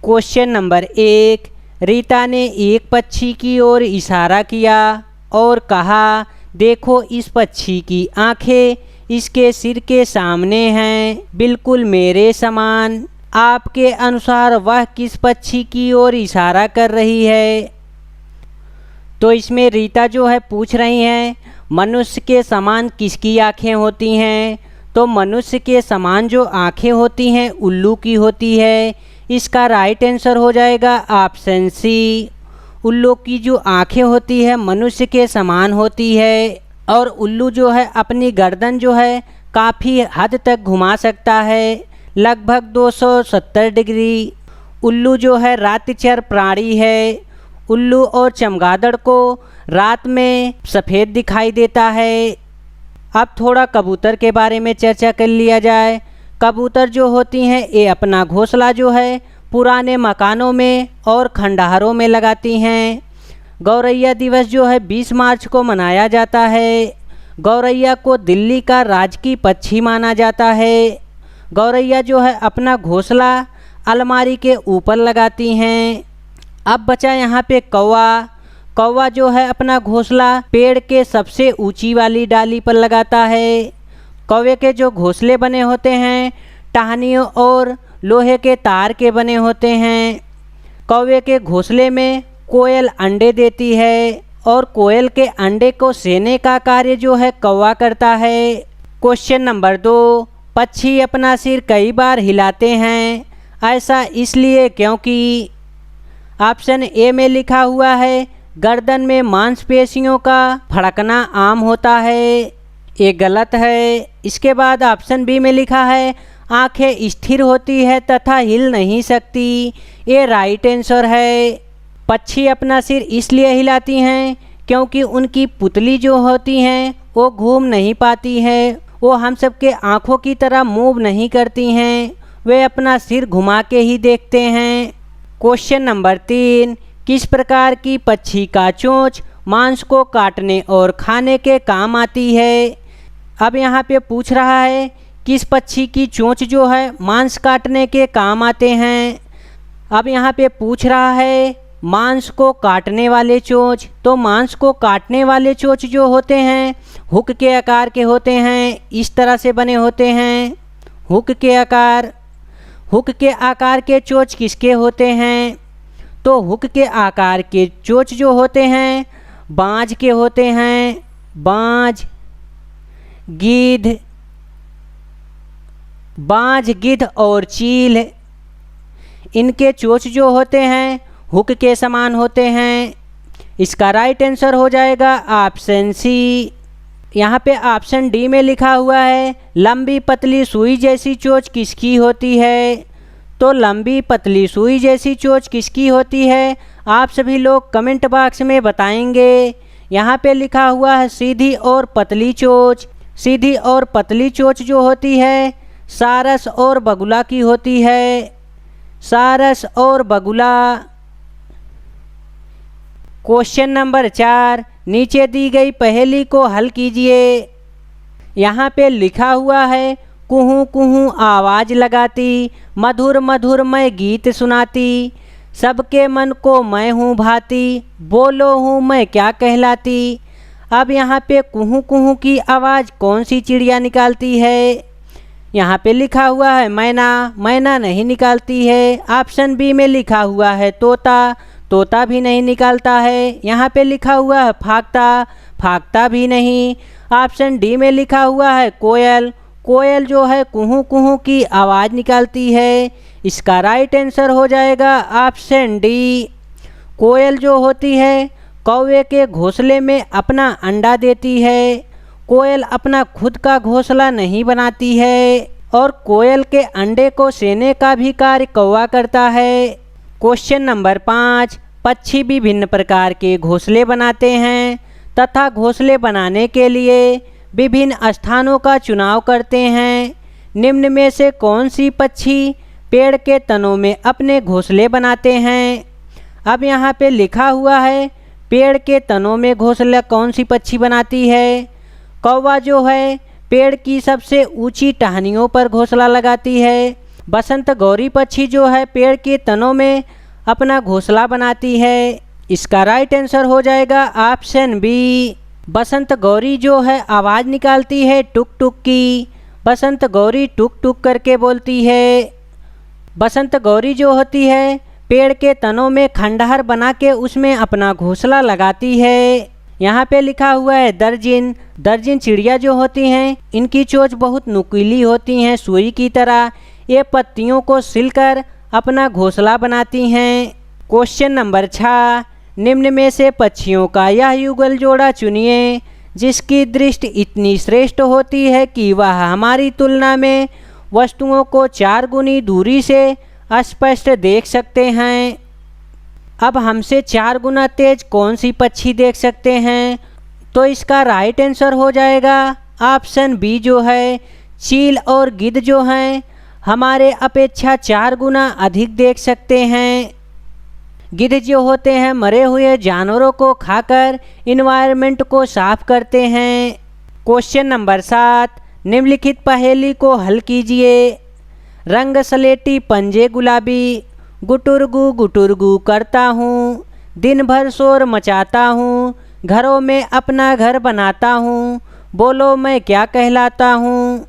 Question number 1। Rita ने एक पक्षी की ओर इशारा किया और कहा, देखो इस पक्षी की आंखें इसके सिर के सामने हैं, बिल्कुल मेरे समान। आपके अनुसार वह किस पक्षी की ओर इशारा कर रही है? तो इसमें रीता जो है पूछ रही हैं मनुष्य के समान किसकी आंखें होती हैं? तो मनुष्य के समान जो आंखें होती हैं उल्लू की होती है। इसका राइट आंसर हो जाएगा ऑप्शन सी। उल्लू की जो आंखें होती है मनुष्य के समान होती है और उल्लू जो है अपनी गर्दन जो है काफ़ी हद तक घुमा सकता है, लगभग 270 डिग्री। उल्लू जो है रातचर प्राणी है। उल्लू और चमगादड़ को रात में सफ़ेद दिखाई देता है। अब थोड़ा कबूतर के बारे में चर्चा कर लिया जाए। कबूतर जो होती हैं ये अपना घोंसला जो है पुराने मकानों में और खंडहरों में लगाती हैं। गौरैया दिवस जो है 20 मार्च को मनाया जाता है। गौरैया को दिल्ली का राजकीय पक्षी माना जाता है। गौरैया जो है अपना घोंसला अलमारी के ऊपर लगाती हैं। अब बचा यहाँ पे कौवा। कौवा जो है अपना घोंसला पेड़ के सबसे ऊंची वाली डाली पर लगाता है। कौवे के जो घोंसले बने होते हैं टहनियों और लोहे के तार के बने होते हैं। कौवे के घोंसले में कोयल अंडे देती है और कोयल के अंडे को सेने का कार्य जो है कौवा करता है। Question number 2। पक्षी अपना सिर कई बार हिलाते हैं, ऐसा इसलिए क्योंकि? ऑप्शन ए में लिखा हुआ है गर्दन में मांसपेशियों का फड़कना आम होता है, ये गलत है। इसके बाद ऑप्शन बी में लिखा है आंखें स्थिर होती है तथा हिल नहीं सकती, ये राइट आंसर है। पक्षी अपना सिर इसलिए हिलाती हैं क्योंकि उनकी पुतली जो होती हैं वो घूम नहीं पाती हैं, वो हम सब के आँखों की तरह मूव नहीं करती हैं, वे अपना सिर घुमा के ही देखते हैं। Question number 3। किस प्रकार की पक्षी का चोंच मांस को काटने और खाने के काम आती है? अब यहाँ पे पूछ रहा है किस पक्षी की चोंच जो है मांस काटने के काम आते हैं। अब यहाँ पे पूछ रहा है मांस को काटने वाले चोंच। तो मांस को काटने वाले चोंच जो होते हैं हुक के आकार के होते हैं, इस तरह से बने होते हैं हुक के आकार। हुक के आकार के चोंच किसके होते हैं? तो हुक के आकार के चोंच जो होते हैं बाज के होते हैं। बाज, गिद्ध, बाज, गिद्ध और चील, इनके चोंच जो होते हैं हुक के समान होते हैं। इसका राइट आंसर हो जाएगा ऑप्शन सी। यहाँ पे ऑप्शन डी में लिखा हुआ है लंबी पतली सुई जैसी चोंच किसकी होती है? तो लंबी पतली सुई जैसी चोंच किसकी होती है? आप सभी लोग कमेंट बॉक्स में बताएंगे। यहाँ पे लिखा हुआ है सीधी और पतली चोंच। सीधी और पतली चोंच जो होती है सारस और बगुला की होती है। सारस और बगुला। Question number 4। नीचे दी गई पहेली को हल कीजिए। यहाँ पे लिखा हुआ है कुहू कुहू आवाज़ लगाती, मधुर मधुर मैं गीत सुनाती, सबके मन को मैं हूँ भाती, बोलो हूँ मैं क्या कहलाती। अब यहाँ पे कुहू कुहू की आवाज़ कौन सी चिड़िया निकालती है? यहाँ पे लिखा हुआ है मैना। मैना नहीं निकालती है। ऑप्शन बी में लिखा हुआ है तोता। तोता भी नहीं निकालता है। यहाँ पे लिखा हुआ है फाख्ता। फाख्ता भी नहीं। ऑप्शन डी में लिखा हुआ है कोयल। कोयल जो है कुहू कुहू की आवाज़ निकालती है। इसका राइट आंसर हो जाएगा ऑप्शन डी। कोयल जो होती है कौवे के घोंसले में अपना अंडा देती है। कोयल अपना खुद का घोंसला नहीं बनाती है और कोयल के अंडे को सेने का भी कार्य कौवा करता है। Question number 5। पक्षी विभिन्न प्रकार के घोंसले बनाते हैं तथा घोंसले बनाने के लिए विभिन्न स्थानों का चुनाव करते हैं। निम्न में से कौन सी पक्षी पेड़ के तनों में अपने घोंसले बनाते हैं? अब यहाँ पे लिखा हुआ है पेड़ के तनों में घोंसला कौन सी पक्षी बनाती है? कौवा जो है पेड़ की सबसे ऊंची टहनियों पर घोंसला लगाती है। बसंत गौरी पक्षी जो है पेड़ के तनों में अपना घोंसला बनाती है। इसका राइट आंसर हो जाएगा ऑप्शन बी। बसंत गौरी जो है आवाज़ निकालती है टुक टुक की। बसंत गौरी टुक टुक करके बोलती है। बसंत गौरी जो होती है पेड़ के तनों में खंडहर बना के उसमें अपना घोंसला लगाती है। यहाँ पे लिखा हुआ है दर्जिन। दर्जिन चिड़िया जो होती हैं इनकी चोंच बहुत नुकीली होती हैं सुई की तरह। ये पत्तियों को सिलकर अपना घोंसला बनाती हैं। क्वेश्चन नंबर 6, निम्न में से पक्षियों का यह युगल जोड़ा चुनिए जिसकी दृष्टि इतनी श्रेष्ठ होती है कि वह हमारी तुलना में वस्तुओं को 4 गुनी दूरी से स्पष्ट देख सकते हैं। अब हमसे 4 गुना तेज कौन सी पक्षी देख सकते हैं? तो इसका राइट आंसर हो जाएगा ऑप्शन बी जो है चील और गिद्ध जो हैं हमारे अपेक्षा 4 गुना अधिक देख सकते हैं। गिद्ध जो होते हैं मरे हुए जानवरों को खाकर इन्वायरमेंट को साफ करते हैं। क्वेश्चन नंबर 7, निम्नलिखित पहेली को हल कीजिए। रंग सलेटी पंजे गुलाबी, गुटुरगु करता हूँ, दिन भर शोर मचाता हूँ, घरों में अपना घर बनाता हूँ, बोलो मैं क्या कहलाता हूँ?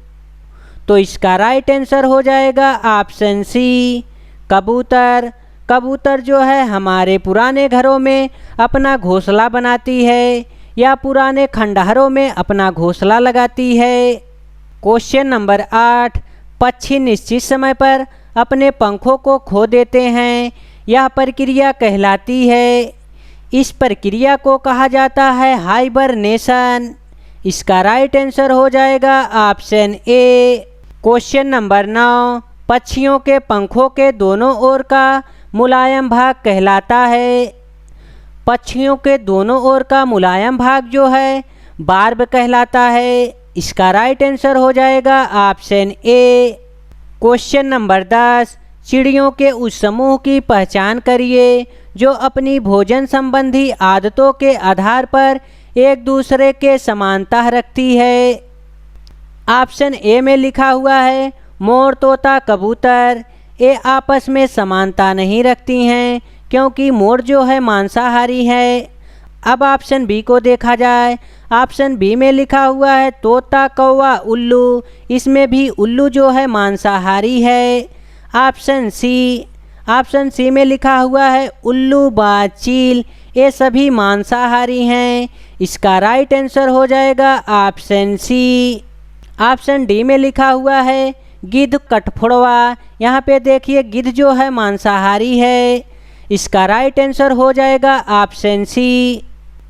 तो इसका राइट आंसर हो जाएगा ऑप्शन सी कबूतर। कबूतर जो है हमारे पुराने घरों में अपना घोंसला बनाती है या पुराने खंडहरों में अपना घोंसला लगाती है। क्वेश्चन नंबर 8, पक्षी निश्चित समय पर अपने पंखों को खो देते हैं, यह प्रक्रिया कहलाती है। इस प्रक्रिया को कहा जाता है हाइबरनेशन। इसका राइट आंसर हो जाएगा ऑप्शन ए। क्वेश्चन नंबर 9, पक्षियों के पंखों के दोनों ओर का मुलायम भाग कहलाता है। पक्षियों के दोनों ओर का मुलायम भाग जो है बार्ब कहलाता है। इसका राइट आंसर हो जाएगा ऑप्शन ए। क्वेश्चन नंबर 10, चिड़ियों के उस समूह की पहचान करिए जो अपनी भोजन संबंधी आदतों के आधार पर एक दूसरे के समानता रखती है। ऑप्शन ए में लिखा हुआ है मोर, तोता, कबूतर। ये आपस में समानता नहीं रखती हैं क्योंकि मोर जो है मांसाहारी है। अब ऑप्शन बी को देखा जाए। ऑप्शन बी में लिखा हुआ है तोता, कौवा, उल्लू। इसमें भी उल्लू जो है मांसाहारी है। ऑप्शन सी में लिखा हुआ है उल्लू, बाज, चील। ये सभी मांसाहारी हैं। इसका राइट आंसर हो जाएगा ऑप्शन सी। ऑप्शन डी में लिखा हुआ है गिद्ध, कठफोड़वा। यहाँ पे देखिए गिद्ध जो है मांसाहारी है। इसका राइट आंसर हो जाएगा ऑप्शन सी।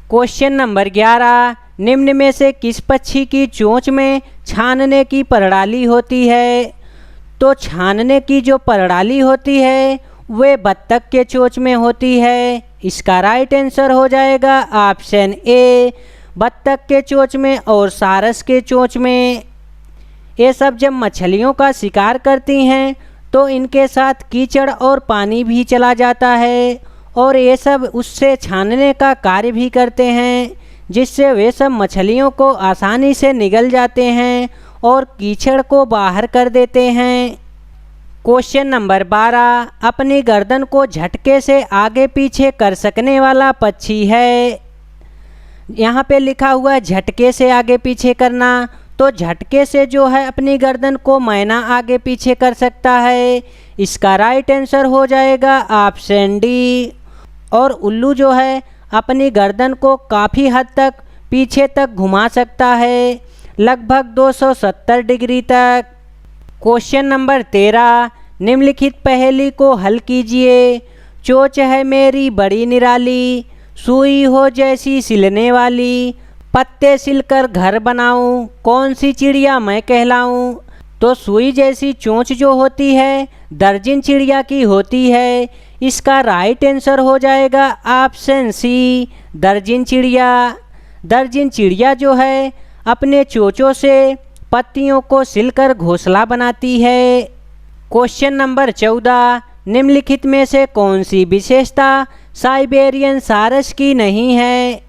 क्वेश्चन नंबर 11, निम्न में से किस पक्षी की चोंच में छानने की प्रणाली होती है? तो छानने की जो प्रणाली होती है वे बत्तख के चोंच में होती है। इसका राइट आंसर हो जाएगा ऑप्शन ए, बत्तख के चोंच में और सारस के चोंच में। ये सब जब मछलियों का शिकार करती हैं तो इनके साथ कीचड़ और पानी भी चला जाता है और ये सब उससे छानने का कार्य भी करते हैं जिससे वे सब मछलियों को आसानी से निगल जाते हैं और कीचड़ को बाहर कर देते हैं। क्वेश्चन नंबर 12, अपनी गर्दन को झटके से आगे पीछे कर सकने वाला पक्षी है। यहाँ पे लिखा हुआ है झटके से आगे पीछे करना। तो झटके से जो है अपनी गर्दन को मैना आगे पीछे कर सकता है। इसका राइट आंसर हो जाएगा ऑप्शन डी। और उल्लू जो है अपनी गर्दन को काफ़ी हद तक पीछे तक घुमा सकता है, लगभग 270 डिग्री तक। क्वेश्चन नंबर 13, निम्नलिखित पहेली को हल कीजिए। चोंच है मेरी बड़ी निराली, सुई हो जैसी सिलने वाली, पत्ते सिलकर घर बनाऊं, कौन सी चिड़िया मैं कहलाऊं? तो सुई जैसी चोंच जो होती है दर्जिन चिड़िया की होती है। इसका राइट आंसर हो जाएगा ऑप्शन सी, दर्जिन चिड़िया। दर्जिन चिड़िया जो है अपने चोंचों से पत्तियों को सिलकर घोंसला बनाती है। क्वेश्चन नंबर 14, निम्नलिखित में से कौन सी विशेषता साइबेरियन सारस की नहीं है?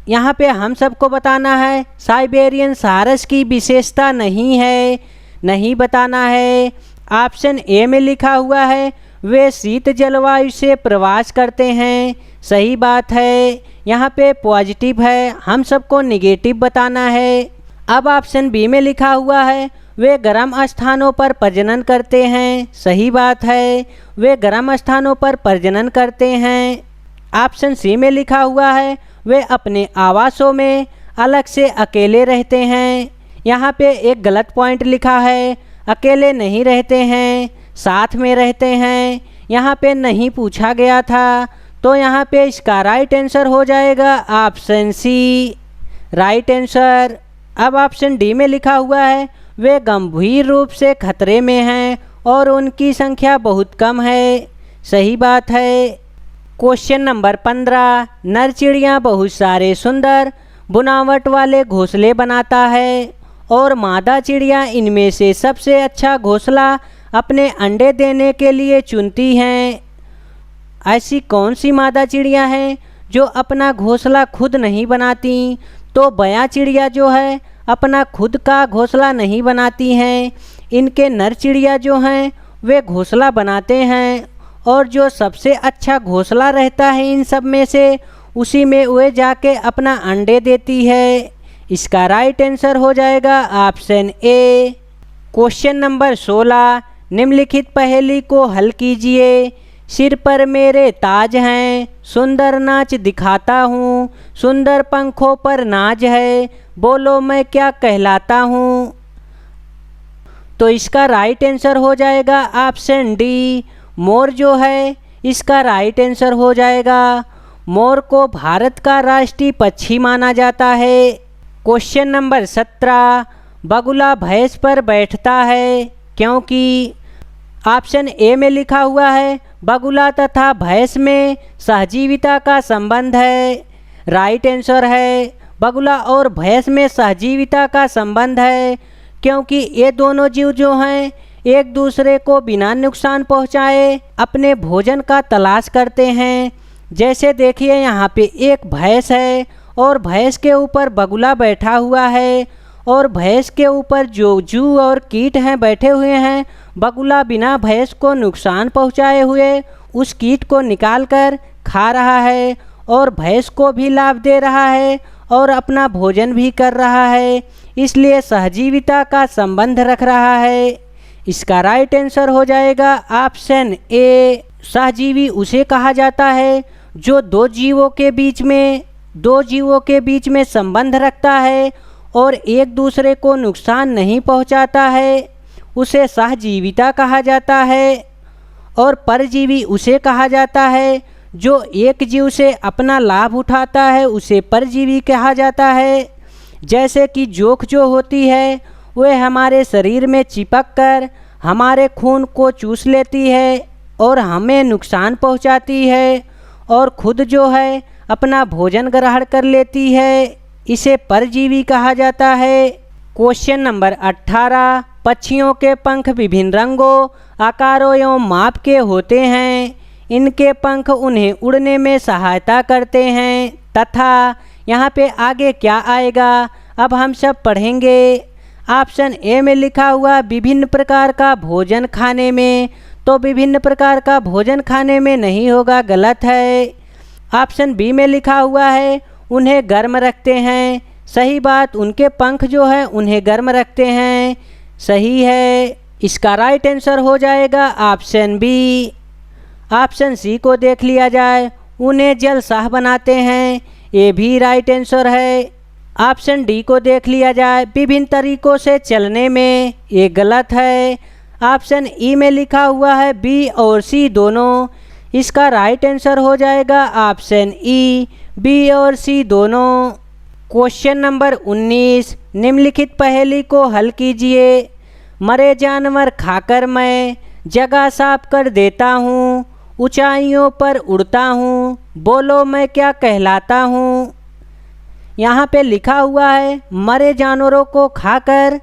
यहाँ पे हम सबको बताना है साइबेरियन सारस की विशेषता नहीं है, नहीं बताना है। ऑप्शन ए में लिखा हुआ है वे शीत जलवायु से प्रवास करते हैं। सही बात है, यहाँ पे पॉजिटिव है, हम सबको निगेटिव बताना है। अब ऑप्शन बी में लिखा हुआ है वे गर्म स्थानों पर प्रजनन करते हैं। सही बात है, वे गर्म स्थानों पर प्रजनन करते हैं। ऑप्शन सी में लिखा हुआ है वे अपने आवासों में अलग से अकेले रहते हैं। यहाँ पे एक गलत पॉइंट लिखा है, अकेले नहीं रहते हैं, साथ में रहते हैं। यहाँ पे नहीं पूछा गया था, तो यहाँ पे इसका राइट आंसर हो जाएगा ऑप्शन सी, राइट आंसर। अब ऑप्शन डी में लिखा हुआ है वे गंभीर रूप से खतरे में हैं और उनकी संख्या बहुत कम है। सही बात है। क्वेश्चन नंबर 15, नर चिड़िया बहुत सारे सुंदर बुनावट वाले घोंसले बनाता है और मादा चिड़िया इनमें से सबसे अच्छा घोंसला अपने अंडे देने के लिए चुनती हैं। ऐसी कौन सी मादा चिड़िया हैं जो अपना घोंसला खुद नहीं बनाती? तो बया चिड़िया जो है अपना खुद का घोंसला नहीं बनाती हैं। इनके नर चिड़िया जो हैं वे घोंसला बनाते हैं और जो सबसे अच्छा घोंसला रहता है इन सब में से, उसी में वे जाके अपना अंडे देती है। इसका राइट आंसर हो जाएगा ऑप्शन ए। क्वेश्चन नंबर 16, निम्नलिखित पहेली को हल कीजिए। सिर पर मेरे ताज हैं, सुंदर नाच दिखाता हूँ, सुंदर पंखों पर नाज है, बोलो मैं क्या कहलाता हूँ? तो इसका राइट आंसर हो जाएगा ऑप्शन डी, मोर जो है इसका राइट आंसर हो जाएगा। मोर को भारत का राष्ट्रीय पक्षी माना जाता है। क्वेश्चन नंबर 17, बगुला भैंस पर बैठता है क्योंकि? ऑप्शन ए में लिखा हुआ है बगुला तथा भैंस में सहजीविता का संबंध है। राइट आंसर है, बगुला और भैंस में सहजीविता का संबंध है क्योंकि ये दोनों जीव जो हैं एक दूसरे को बिना नुकसान पहुंचाए अपने भोजन का तलाश करते हैं। जैसे देखिए यहाँ पे एक भैंस है और भैंस के ऊपर बगुला बैठा हुआ है और भैंस के ऊपर जो जू और कीट हैं बैठे हुए हैं। बगुला बिना भैंस को नुकसान पहुंचाए हुए उस कीट को निकाल कर खा रहा है और भैंस को भी लाभ दे रहा है और अपना भोजन भी कर रहा है, इसलिए सहजीविता का संबंध रख रहा है। इसका राइट आंसर हो जाएगा ऑप्शन ए, सहजीवी उसे कहा जाता है जो दो जीवों के बीच में संबंध रखता है और एक दूसरे को नुकसान नहीं पहुंचाता है, उसे सहजीविता कहा जाता है। और परजीवी उसे कहा जाता है जो एक जीव से अपना लाभ उठाता है, उसे परजीवी कहा जाता है। जैसे कि जोंक जो होती है वह हमारे शरीर में चिपक कर हमारे खून को चूस लेती है और हमें नुकसान पहुंचाती है और खुद जो है अपना भोजन ग्रहण कर लेती है, इसे परजीवी कहा जाता है। क्वेश्चन नंबर 18, पक्षियों के पंख विभिन्न रंगों, आकारों एवं माप के होते हैं। इनके पंख उन्हें उड़ने में सहायता करते हैं तथा यहाँ पे आगे क्या आएगा अब हम सब पढ़ेंगे। ऑप्शन ए में लिखा हुआ विभिन्न प्रकार का भोजन खाने में, तो विभिन्न प्रकार का भोजन खाने में नहीं होगा, गलत है। ऑप्शन बी में लिखा हुआ है उन्हें गर्म रखते हैं। सही बात, उनके पंख जो है उन्हें गर्म रखते हैं, सही है। इसका राइट आंसर हो जाएगा ऑप्शन बी। ऑप्शन सी को देख लिया जाए, उन्हें जलसाह बनाते हैं, ये भी राइट आंसर है। ऑप्शन डी को देख लिया जाए, विभिन्न तरीकों से चलने में, ये गलत है। ऑप्शन ई में लिखा हुआ है बी और सी दोनों, इसका राइट आंसर हो जाएगा ऑप्शन ई, बी और सी दोनों। क्वेश्चन नंबर 19, निम्नलिखित पहेली को हल कीजिए। मरे जानवर खाकर मैं जगह साफ कर देता हूँ, ऊंचाइयों पर उड़ता हूँ, बोलो मैं क्या कहलाता हूँ? यहाँ पे लिखा हुआ है मरे जानवरों को खाकर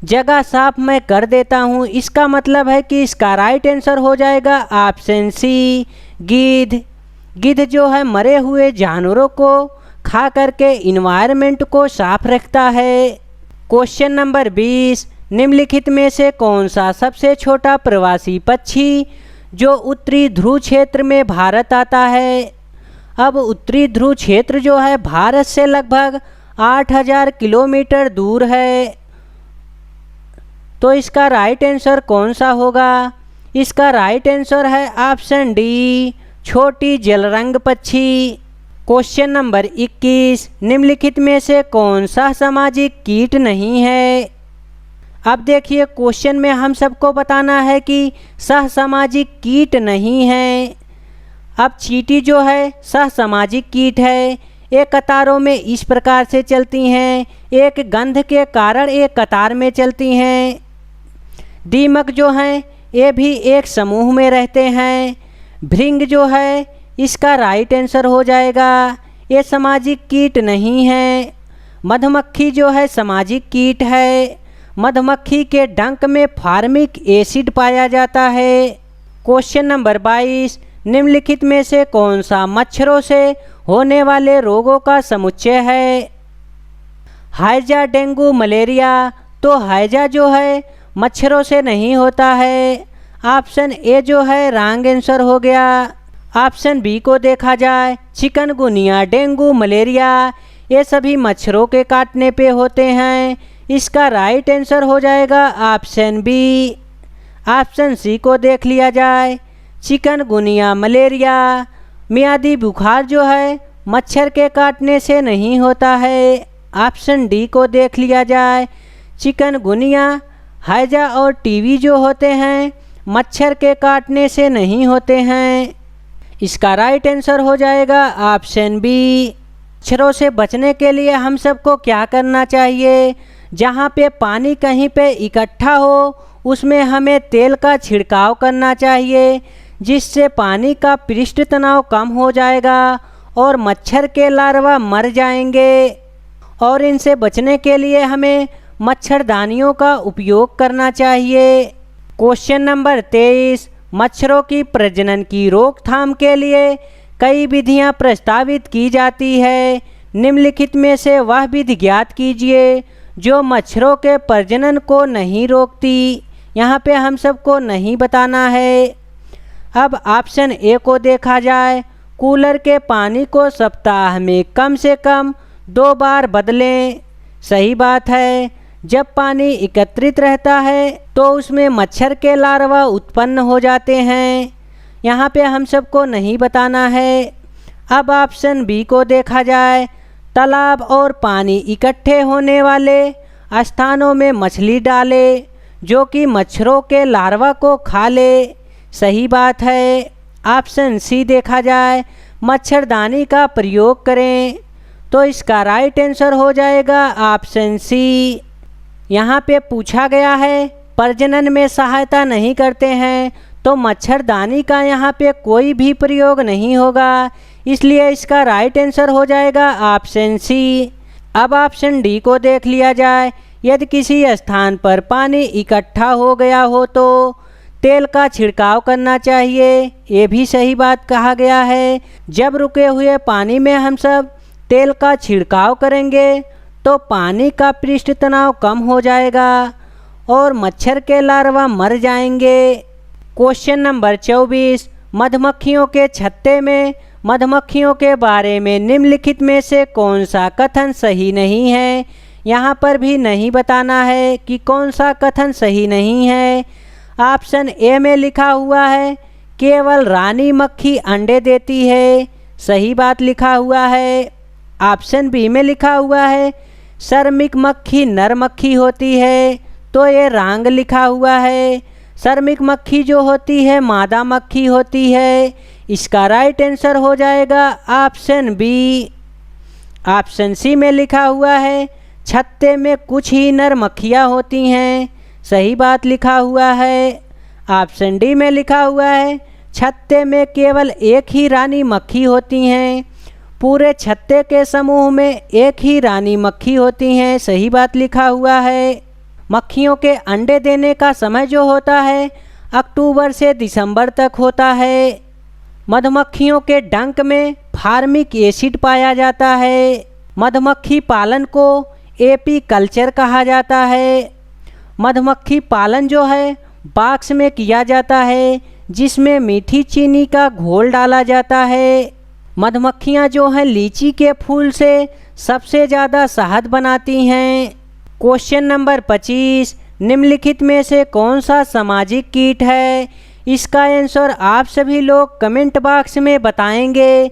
जगह साफ मैं कर देता हूँ, इसका मतलब है कि इसका राइट आंसर हो जाएगा ऑप्शन सी, गिद्ध। गिद्ध जो है मरे हुए जानवरों को खा करके इन्वायरमेंट को साफ रखता है। क्वेश्चन नंबर 20, निम्नलिखित में से कौन सा सबसे छोटा प्रवासी पक्षी जो उत्तरी ध्रुव क्षेत्र में भारत आता है? अब उत्तरी ध्रुव क्षेत्र जो है भारत से लगभग 8000 किलोमीटर दूर है। तो इसका राइट आंसर कौन सा होगा? इसका राइट आंसर है ऑप्शन डी, छोटी जलरंग पक्षी। क्वेश्चन नंबर 21, निम्नलिखित में से कौन सा सामाजिक कीट नहीं है? अब देखिए क्वेश्चन में हम सबको बताना है कि सहसामाजिक कीट नहीं है। अब चींटी जो है सहसामाजिक कीट है। ये कतारों में इस प्रकार से चलती हैं, एक गंध के कारण एक कतार में चलती हैं। दीमक जो हैं ये भी एक समूह में रहते हैं। भृंग जो है इसका राइट आंसर हो जाएगा, ये सामाजिक कीट नहीं है। मधुमक्खी जो है सामाजिक कीट है। मधुमक्खी के डंक में फार्मिक एसिड पाया जाता है। क्वेश्चन नंबर 22, निम्नलिखित में से कौन सा मच्छरों से होने वाले रोगों का समुच्चय है? हैजा, डेंगू, मलेरिया। तो हैजा जो है मच्छरों से नहीं होता है। ऑप्शन ए जो है रॉन्ग आंसर हो गया। ऑप्शन बी को देखा जाए, चिकनगुनिया, डेंगू, मलेरिया ये सभी मच्छरों के काटने पे होते हैं। इसका राइट आंसर हो जाएगा ऑप्शन बी। ऑप्शन सी को देख लिया जाए, चिकनगुनिया, मलेरिया, मियादी बुखार जो है मच्छर के काटने से नहीं होता है। ऑप्शन डी को देख लिया जाए, चिकनगुनिया, हैजा और टीबी जो होते हैं मच्छर के काटने से नहीं होते हैं। इसका राइट आंसर हो जाएगा ऑप्शन बी। मच्छरों से बचने के लिए हम सबको क्या करना चाहिए? जहाँ पे पानी कहीं पे इकट्ठा हो उसमें हमें तेल का छिड़काव करना चाहिए, जिससे पानी का पृष्ठ तनाव कम हो जाएगा और मच्छर के लार्वा मर जाएंगे। और इनसे बचने के लिए हमें मच्छरदानियों का उपयोग करना चाहिए। क्वेश्चन नंबर 23, मच्छरों की प्रजनन की रोकथाम के लिए कई विधियां प्रस्तावित की जाती है। निम्नलिखित में से वह विधि ज्ञात कीजिए जो मच्छरों के प्रजनन को नहीं रोकती। यहाँ पे हम सबको नहीं बताना है। अब ऑप्शन ए को देखा जाए, कूलर के पानी को सप्ताह में कम से कम 2 बार बदलें। सही बात है। जब पानी एकत्रित रहता है तो उसमें मच्छर के लार्वा उत्पन्न हो जाते हैं। यहाँ पे हम सबको नहीं बताना है। अब ऑप्शन बी को देखा जाए, तालाब और पानी इकट्ठे होने वाले स्थानों में मछली डाले जो कि मच्छरों के लार्वा को खा ले। सही बात है। ऑप्शन सी देखा जाए, मच्छरदानी का प्रयोग करें। तो इसका राइट आंसर हो जाएगा ऑप्शन सी। यहाँ पे पूछा गया है प्रजनन में सहायता नहीं करते हैं तो मच्छरदानी का यहाँ पे कोई भी प्रयोग नहीं होगा, इसलिए इसका राइट आंसर हो जाएगा ऑप्शन सी। अब ऑप्शन डी को देख लिया जाए, यदि किसी स्थान पर पानी इकट्ठा हो गया हो तो तेल का छिड़काव करना चाहिए। ये भी सही बात कहा गया है। जब रुके हुए पानी में हम सब तेल का छिड़काव करेंगे तो पानी का पृष्ठ तनाव कम हो जाएगा और मच्छर के लार्वा मर जाएंगे। क्वेश्चन नंबर 24, मधुमक्खियों के छत्ते में मधुमक्खियों के बारे में निम्नलिखित में से कौन सा कथन सही नहीं है? यहाँ पर भी नहीं बताना है कि कौन सा कथन सही नहीं है। ऑप्शन ए में लिखा हुआ है केवल रानी मक्खी अंडे देती है। सही बात लिखा हुआ है। ऑप्शन बी में लिखा हुआ है श्रमिक मक्खी नर मक्खी होती है। तो ये रॉन्ग लिखा हुआ है। श्रमिक मक्खी जो होती है मादा मक्खी होती है। इसका राइट आंसर हो जाएगा ऑप्शन बी। ऑप्शन सी में लिखा हुआ है छत्ते में कुछ ही नर मक्खियाँ होती हैं। सही बात लिखा हुआ है। ऑप्शन डी में लिखा हुआ है छत्ते में केवल एक ही रानी मक्खी होती हैं। पूरे छत्ते के समूह में एक ही रानी मक्खी होती हैं। सही बात लिखा हुआ है। मक्खियों के अंडे देने का समय जो होता है अक्टूबर से दिसंबर तक होता है। मधुमक्खियों के डंक में फार्मिक एसिड पाया जाता है। मधुमक्खी पालन को एपी कल्चर कहा जाता है। मधुमक्खी पालन जो है बॉक्स में किया जाता है जिसमें मीठी चीनी का घोल डाला जाता है। मधुमक्खियाँ जो हैं लीची के फूल से सबसे ज़्यादा शहद बनाती हैं। क्वेश्चन नंबर 25, निम्नलिखित में से कौन सा सामाजिक कीट है? इसका आंसर आप सभी लोग कमेंट बॉक्स में बताएंगे।